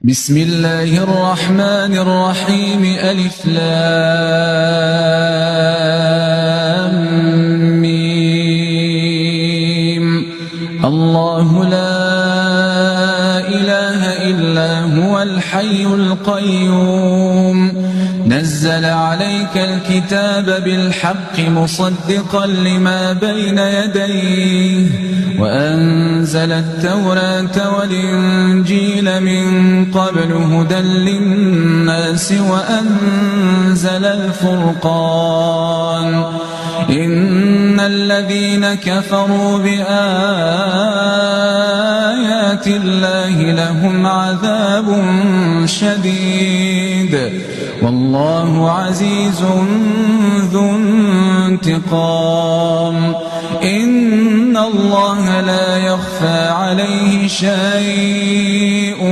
بسم الله الرحمن الرحيم ألف لام ميم الله لا إله إلا هو الحي القيوم نزل عليك الكتاب بالحق مصدقا لما بين يديه وأنزل التوراة والإنجيل من قبل هدى للناس وأنزل الفرقان إن الذين كفروا بآيات الله لهم عذاب شديد والله عزيز ذو انتقام إن الله لا يخفى عليه شيء